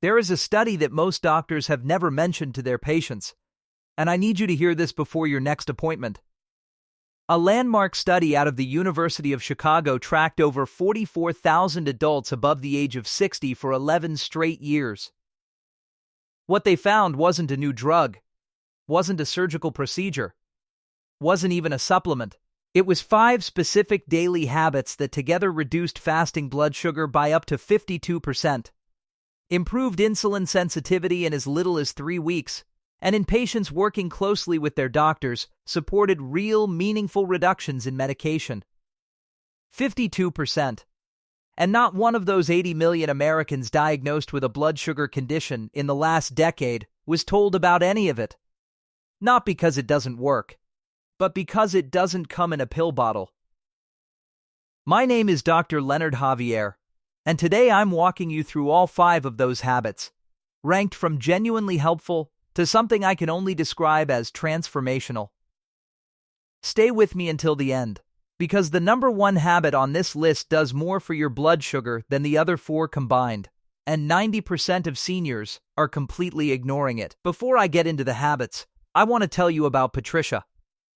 There is a study that most doctors have never mentioned to their patients, and I need you to hear this before your next appointment. A landmark study out of the University of Chicago tracked over 44,000 adults above the age of 60 for 11 straight years. What they found wasn't a new drug, wasn't a surgical procedure, wasn't even a supplement. It was 5 specific daily habits that together reduced fasting blood sugar by up to 52%, improved insulin sensitivity in as little as 3 weeks, and in patients working closely with their doctors, supported real, meaningful reductions in medication. 52%. And not one of those 80 million Americans diagnosed with a blood sugar condition in the last decade was told about any of it. Not because it doesn't work, but because it doesn't come in a pill bottle. My name is Dr. Leonard Javier, and today I'm walking you through all 5 of those habits, ranked from genuinely helpful to something I can only describe as transformational. Stay with me until the end, because the number 1 habit on this list does more for your blood sugar than the other 4 combined, and 90% of seniors are completely ignoring it. Before I get into the habits, I want to tell you about Patricia.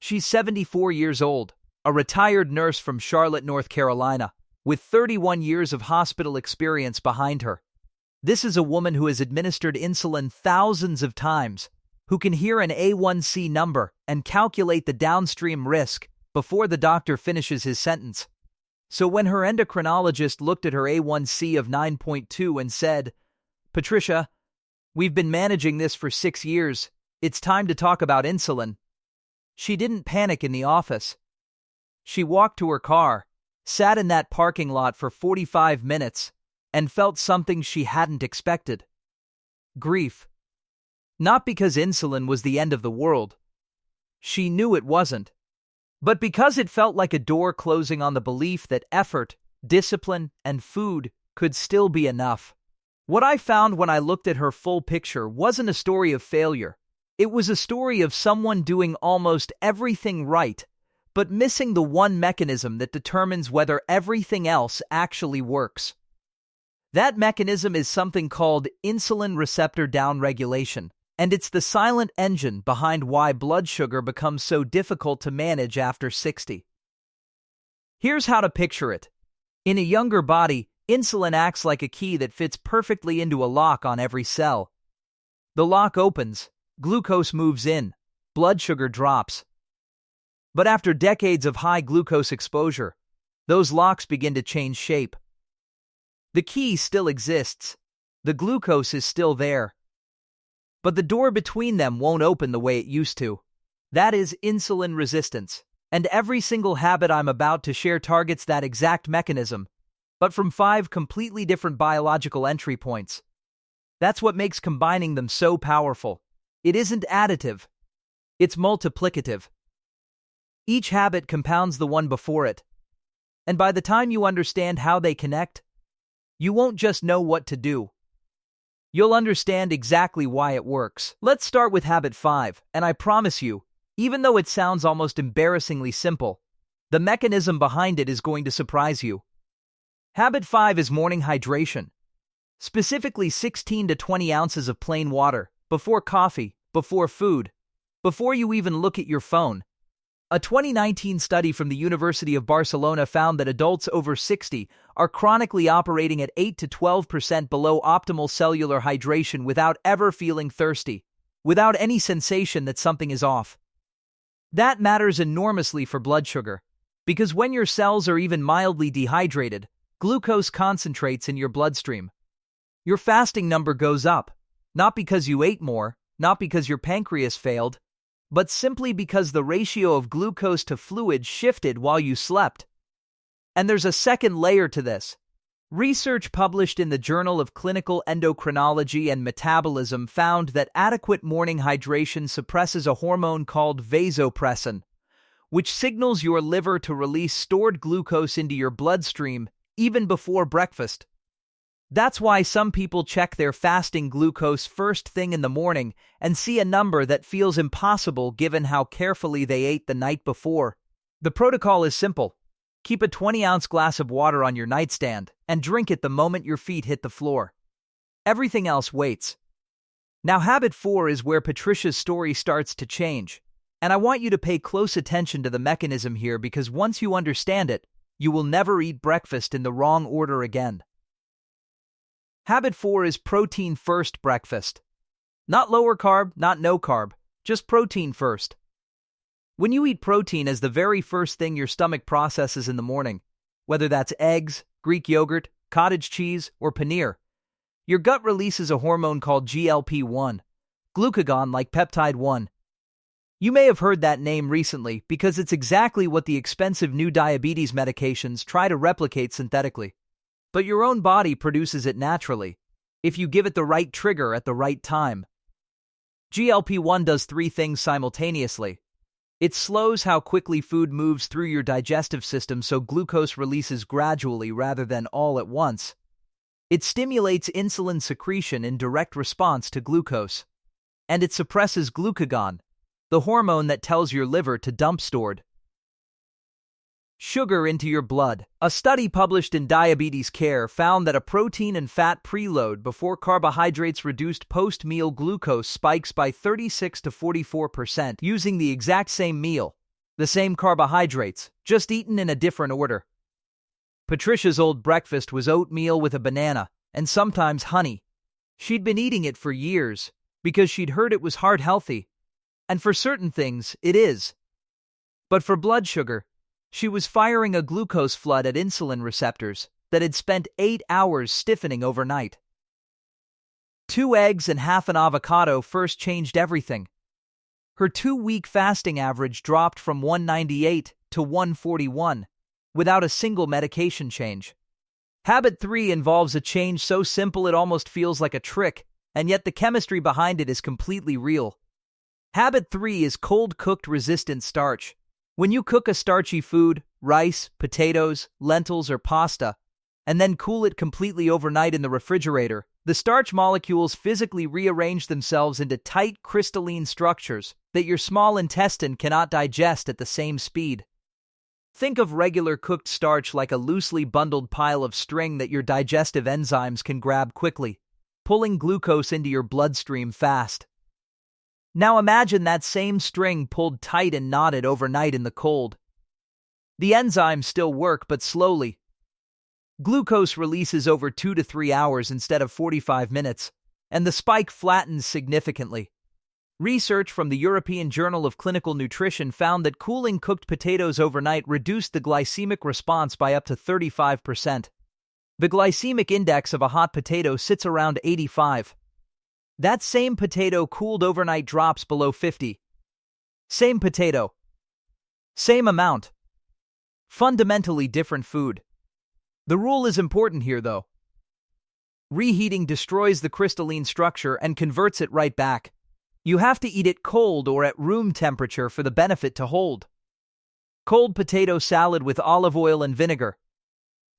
She's 74 years old, a retired nurse from Charlotte, North Carolina, with 31 years of hospital experience behind her. This is a woman who has administered insulin thousands of times, who can hear an A1C number and calculate the downstream risk before the doctor finishes his sentence. So when her endocrinologist looked at her A1C of 9.2 and said, "Patricia, we've been managing this for 6 years. It's time to talk about insulin," she didn't panic in the office. She walked to her car, sat in that parking lot for 45 minutes, and felt something she hadn't expected. Grief. Not because insulin was the end of the world. She knew it wasn't. But because it felt like a door closing on the belief that effort, discipline, and food could still be enough. What I found when I looked at her full picture wasn't a story of failure. It was a story of someone doing almost everything right, but missing the one mechanism that determines whether everything else actually works. That mechanism is something called insulin receptor downregulation, and it's the silent engine behind why blood sugar becomes so difficult to manage after 60. Here's how to picture it. In a younger body, insulin acts like a key that fits perfectly into a lock on every cell. The lock opens, glucose moves in, blood sugar drops. But after decades of high glucose exposure, those locks begin to change shape. The key still exists, the glucose is still there, but the door between them won't open the way it used to. That is insulin resistance, and every single habit I'm about to share targets that exact mechanism, but from 5 completely different biological entry points. That's what makes combining them so powerful. It isn't additive, it's multiplicative. Each habit compounds the one before it, and by the time you understand how they connect, you won't just know what to do. You'll understand exactly why it works. Let's start with habit 5, and I promise you, even though it sounds almost embarrassingly simple, the mechanism behind it is going to surprise you. Habit 5 is morning hydration. Specifically 16 to 20 ounces of plain water, before coffee, before food, before you even look at your phone. A 2019 study from the University of Barcelona found that adults over 60 are chronically operating at 8 to 12% below optimal cellular hydration without ever feeling thirsty, without any sensation that something is off. That matters enormously for blood sugar, because when your cells are even mildly dehydrated, glucose concentrates in your bloodstream. Your fasting number goes up, not because you ate more, not because your pancreas failed, but simply because the ratio of glucose to fluid shifted while you slept. And there's a second layer to this. Research published in the Journal of Clinical Endocrinology and Metabolism found that adequate morning hydration suppresses a hormone called vasopressin, which signals your liver to release stored glucose into your bloodstream even before breakfast. That's why some people check their fasting glucose first thing in the morning and see a number that feels impossible given how carefully they ate the night before. The protocol is simple. Keep a 20-ounce glass of water on your nightstand and drink it the moment your feet hit the floor. Everything else waits. Now, habit 4 is where Patricia's story starts to change. And I want you to pay close attention to the mechanism here because once you understand it, you will never eat breakfast in the wrong order again. Habit 4 is protein first breakfast. Not lower carb, not no carb, just protein first. When you eat protein as the very first thing your stomach processes in the morning, whether that's eggs, Greek yogurt, cottage cheese, or paneer, your gut releases a hormone called GLP-1, glucagon like peptide 1. You may have heard that name recently because it's exactly what the expensive new diabetes medications try to replicate synthetically. But your own body produces it naturally, if you give it the right trigger at the right time. GLP-1 does 3 things simultaneously. It slows how quickly food moves through your digestive system so glucose releases gradually rather than all at once. It stimulates insulin secretion in direct response to glucose. And it suppresses glucagon, the hormone that tells your liver to dump stored sugar into your blood. A study published in Diabetes Care found that a protein and fat preload before carbohydrates reduced post-meal glucose spikes by 36 to 44% using the exact same meal, the same carbohydrates, just eaten in a different order. Patricia's old breakfast was oatmeal with a banana, and sometimes honey. She'd been eating it for years, because she'd heard it was heart healthy. And for certain things, it is. But for blood sugar, she was firing a glucose flood at insulin receptors that had spent 8 hours stiffening overnight. 2 eggs and half an avocado first changed everything. Her 2-week fasting average dropped from 198 to 141, without a single medication change. Habit 3 involves a change so simple it almost feels like a trick, and yet the chemistry behind it is completely real. Habit 3 is cold-cooked resistant starch. When you cook a starchy food, rice, potatoes, lentils, or pasta, and then cool it completely overnight in the refrigerator, the starch molecules physically rearrange themselves into tight crystalline structures that your small intestine cannot digest at the same speed. Think of regular cooked starch like a loosely bundled pile of string that your digestive enzymes can grab quickly, pulling glucose into your bloodstream fast. Now imagine that same string pulled tight and knotted overnight in the cold. The enzymes still work, but slowly. Glucose releases over 2 to 3 hours instead of 45 minutes, and the spike flattens significantly. Research from the European Journal of Clinical Nutrition found that cooling cooked potatoes overnight reduced the glycemic response by up to 35%. The glycemic index of a hot potato sits around 85. That same potato cooled overnight drops below 50. Same potato. Same amount. Fundamentally different food. The rule is important here, though. Reheating destroys the crystalline structure and converts it right back. You have to eat it cold or at room temperature for the benefit to hold. Cold potato salad with olive oil and vinegar.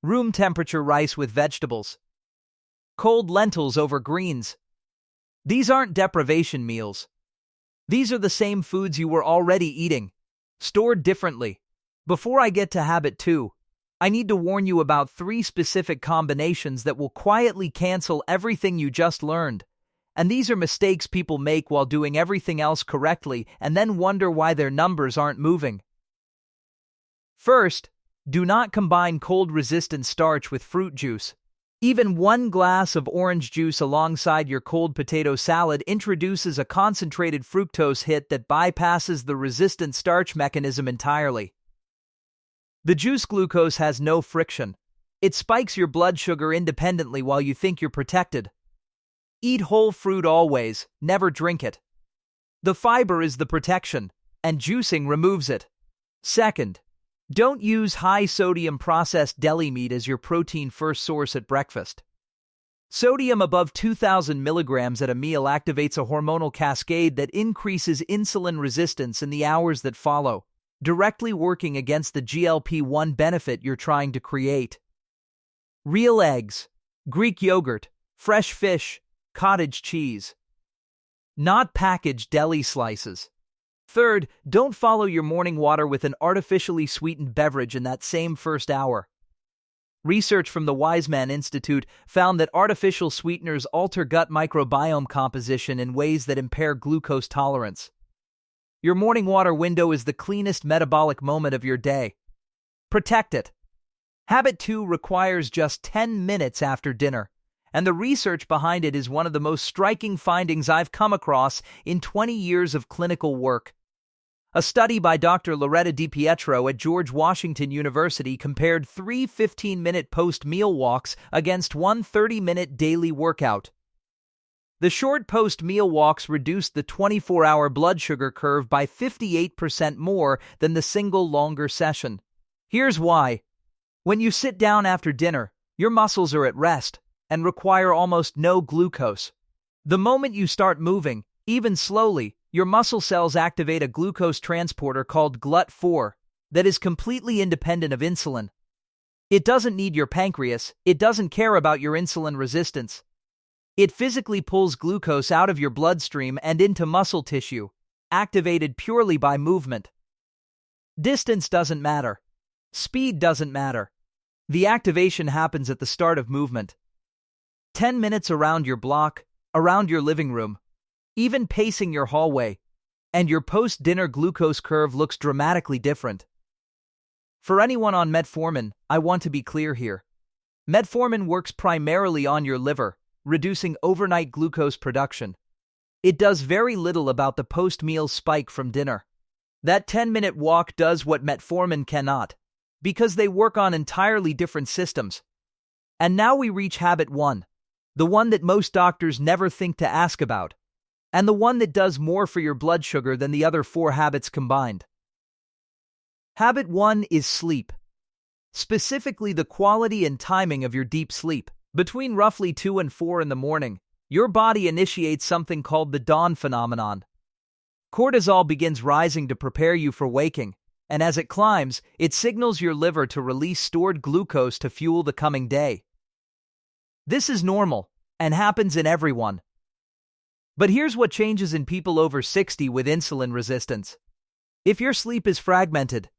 Room temperature rice with vegetables. Cold lentils over greens. These aren't deprivation meals. These are the same foods you were already eating, stored differently. Before I get to habit 2, I need to warn you about 3 specific combinations that will quietly cancel everything you just learned. And these are mistakes people make while doing everything else correctly and then wonder why their numbers aren't moving. First, do not combine cold-resistant starch with fruit juice. Even 1 glass of orange juice alongside your cold potato salad introduces a concentrated fructose hit that bypasses the resistant starch mechanism entirely. The juice glucose has no friction. It spikes your blood sugar independently while you think you're protected. Eat whole fruit always, never drink it. The fiber is the protection, and juicing removes it. Second, don't use high-sodium processed deli meat as your protein-first source at breakfast. Sodium above 2,000 milligrams at a meal activates a hormonal cascade that increases insulin resistance in the hours that follow, directly working against the GLP-1 benefit you're trying to create. Real eggs, Greek yogurt, fresh fish, cottage cheese. Not packaged deli slices. Third, don't follow your morning water with an artificially sweetened beverage in that same first hour. Research from the Weizmann Institute found that artificial sweeteners alter gut microbiome composition in ways that impair glucose tolerance. Your morning water window is the cleanest metabolic moment of your day. Protect it. Habit 2 requires just 10 minutes after dinner, and the research behind it is one of the most striking findings I've come across in 20 years of clinical work. A study by Dr. Loretta DiPietro at George Washington University compared 3 15-minute post-meal walks against one 30-minute daily workout. The short post-meal walks reduced the 24-hour blood sugar curve by 58% more than the single longer session. Here's why. When you sit down after dinner, your muscles are at rest and require almost no glucose. The moment you start moving, even slowly, your muscle cells activate a glucose transporter called GLUT4 that is completely independent of insulin. It doesn't need your pancreas, it doesn't care about your insulin resistance. It physically pulls glucose out of your bloodstream and into muscle tissue, activated purely by movement. Distance doesn't matter. Speed doesn't matter. The activation happens at the start of movement. 10 minutes around your block, around your living room, even pacing your hallway, and your post-dinner glucose curve looks dramatically different. For anyone on metformin, I want to be clear here. Metformin works primarily on your liver, reducing overnight glucose production. It does very little about the post-meal spike from dinner. That 10-minute walk does what metformin cannot, because they work on entirely different systems. And now we reach habit 1, the one that most doctors never think to ask about, and the one that does more for your blood sugar than the other 4 habits combined. Habit 1 is sleep. Specifically the quality and timing of your deep sleep. Between roughly 2 and 4 in the morning, your body initiates something called the dawn phenomenon. Cortisol begins rising to prepare you for waking, and as it climbs, it signals your liver to release stored glucose to fuel the coming day. This is normal, and happens in everyone. But here's what changes in people over 60 with insulin resistance. If your sleep is fragmented,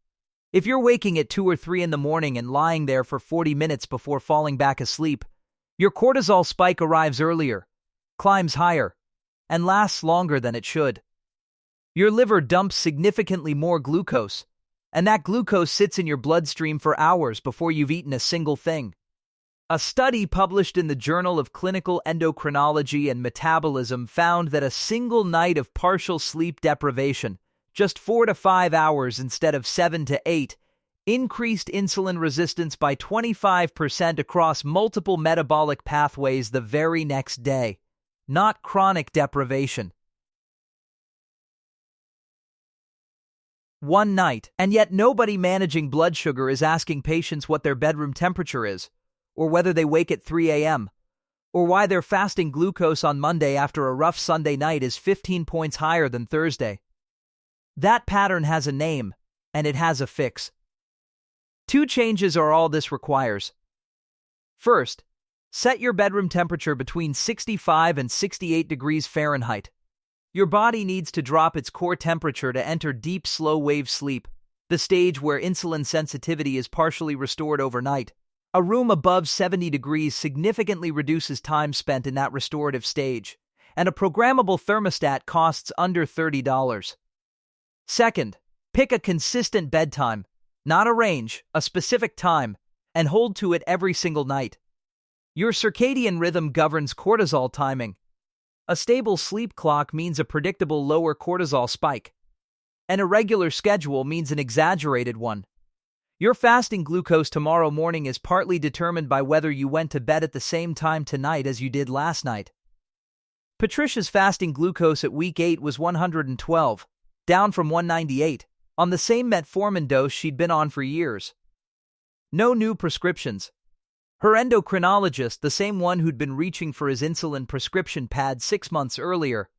if you're waking at 2 or 3 in the morning and lying there for 40 minutes before falling back asleep, your cortisol spike arrives earlier, climbs higher, and lasts longer than it should. Your liver dumps significantly more glucose, and that glucose sits in your bloodstream for hours before you've eaten a single thing. A study published in the Journal of Clinical Endocrinology and Metabolism found that a single night of partial sleep deprivation, just 4 to 5 hours instead of 7 to 8, increased insulin resistance by 25% across multiple metabolic pathways the very next day, not chronic deprivation. One night, and yet nobody managing blood sugar is asking patients what their bedroom temperature is, or whether they wake at 3 a.m., or why their fasting glucose on Monday after a rough Sunday night is 15 points higher than Thursday. That pattern has a name, and it has a fix. 2 changes are all this requires. First, set your bedroom temperature between 65 and 68 degrees Fahrenheit. Your body needs to drop its core temperature to enter deep slow-wave sleep, the stage where insulin sensitivity is partially restored overnight. A room above 70 degrees significantly reduces time spent in that restorative stage, and a programmable thermostat costs under $30. Second, pick a consistent bedtime, not a range, a specific time, and hold to it every single night. Your circadian rhythm governs cortisol timing. A stable sleep clock means a predictable lower cortisol spike. An irregular schedule means an exaggerated one. Your fasting glucose tomorrow morning is partly determined by whether you went to bed at the same time tonight as you did last night. Patricia's fasting glucose at week 8 was 112, down from 198, on the same metformin dose she'd been on for years. No new prescriptions. Her endocrinologist, the same one who'd been reaching for his insulin prescription pad 6 months earlier,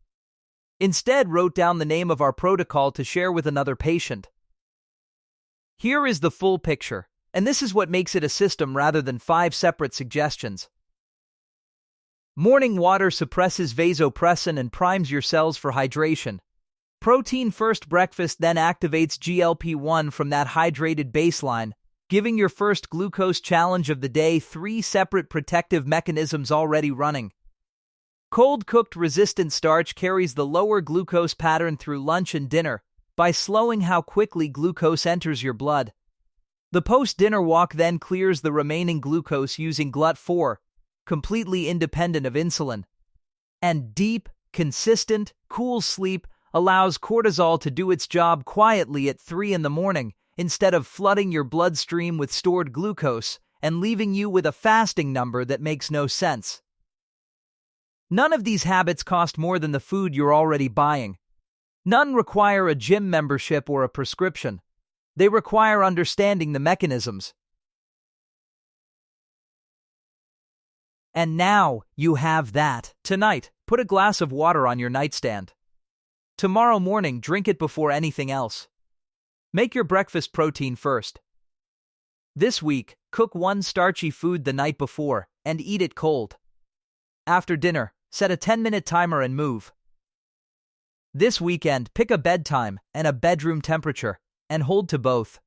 instead wrote down the name of our protocol to share with another patient. Here is the full picture, and this is what makes it a system rather than 5 separate suggestions. Morning water suppresses vasopressin and primes your cells for hydration. Protein first breakfast then activates GLP-1 from that hydrated baseline, giving your first glucose challenge of the day 3 separate protective mechanisms already running. Cold-cooked resistant starch carries the lower glucose pattern through lunch and dinner by slowing how quickly glucose enters your blood. The post-dinner walk then clears the remaining glucose using GLUT4, completely independent of insulin. And deep, consistent, cool sleep allows cortisol to do its job quietly at 3 in the morning instead of flooding your bloodstream with stored glucose and leaving you with a fasting number that makes no sense. None of these habits cost more than the food you're already buying. None require a gym membership or a prescription. They require understanding the mechanisms. And now you have that. Tonight, put a glass of water on your nightstand. Tomorrow morning, drink it before anything else. Make your breakfast protein first. This week, cook one starchy food the night before and eat it cold. After dinner, set a 10-minute timer and move. This weekend, pick a bedtime and a bedroom temperature and hold to both.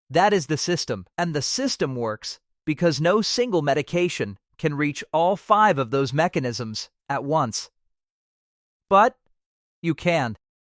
That is the system, and the system works because no single medication can reach all 5 of those mechanisms at once. But you can.